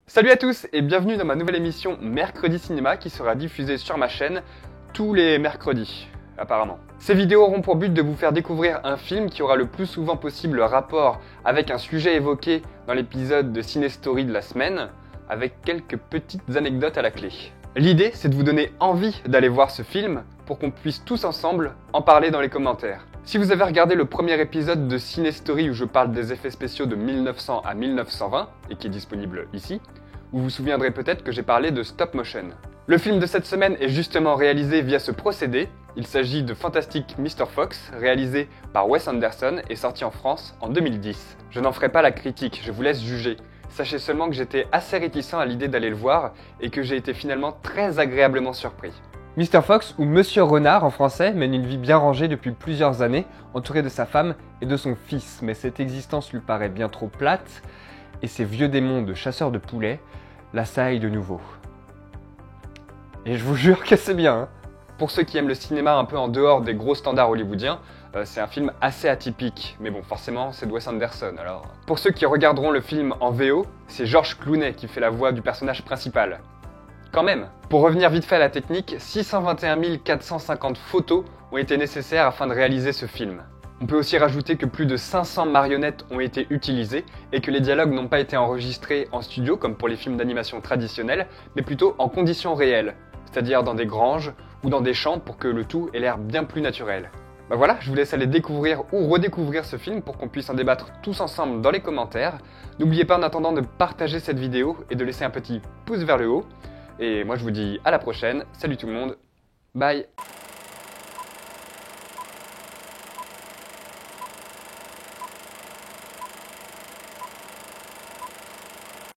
Salut à tous et bienvenue dans ma nouvelle émission Mercredi Cinéma qui sera diffusée sur ma chaîne tous les mercredis, apparemment. Ces vidéos auront pour but de vous faire découvrir un film qui aura le plus souvent possible rapport avec un sujet évoqué dans l'épisode de Ciné Story de la semaine, avec quelques petites anecdotes à la clé. L'idée, c'est de vous donner envie d'aller voir ce film pour qu'on puisse tous ensemble en parler dans les commentaires. Si vous avez regardé le premier épisode de Ciné Story où je parle des effets spéciaux de 1900 à 1920 et qui est disponible ici, vous vous souviendrez peut-être que j'ai parlé de stop motion. Le film de cette semaine est justement réalisé via ce procédé. Il s'agit de Fantastic Mr. Fox, réalisé par Wes Anderson et sorti en France en 2010. Je n'en ferai pas la critique, je vous laisse juger. Sachez seulement que j'étais assez réticent à l'idée d'aller le voir et que j'ai été finalement très agréablement surpris. Mr. Fox, ou Monsieur Renard en français, mène une vie bien rangée depuis plusieurs années, entouré de sa femme et de son fils, mais cette existence lui paraît bien trop plate, et ses vieux démons de chasseurs de poulets l'assaillent de nouveau. Et je vous jure que c'est bien, hein. Pour ceux qui aiment le cinéma un peu en dehors des gros standards hollywoodiens, c'est un film assez atypique, mais bon, forcément, c'est de Wes Anderson, alors... Pour ceux qui regarderont le film en VO, c'est George Clooney qui fait la voix du personnage principal. Quand même. Pour revenir vite fait à la technique, 621 450 photos ont été nécessaires afin de réaliser ce film. On peut aussi rajouter que plus de 500 marionnettes ont été utilisées et que les dialogues n'ont pas été enregistrés en studio comme pour les films d'animation traditionnels, mais plutôt en conditions réelles, c'est-à-dire dans des granges ou dans des champs pour que le tout ait l'air bien plus naturel. Bah voilà, je vous laisse aller découvrir ou redécouvrir ce film pour qu'on puisse en débattre tous ensemble dans les commentaires. N'oubliez pas en attendant de partager cette vidéo et de laisser un petit pouce vers le haut. Et moi je vous dis à la prochaine, salut tout le monde, bye!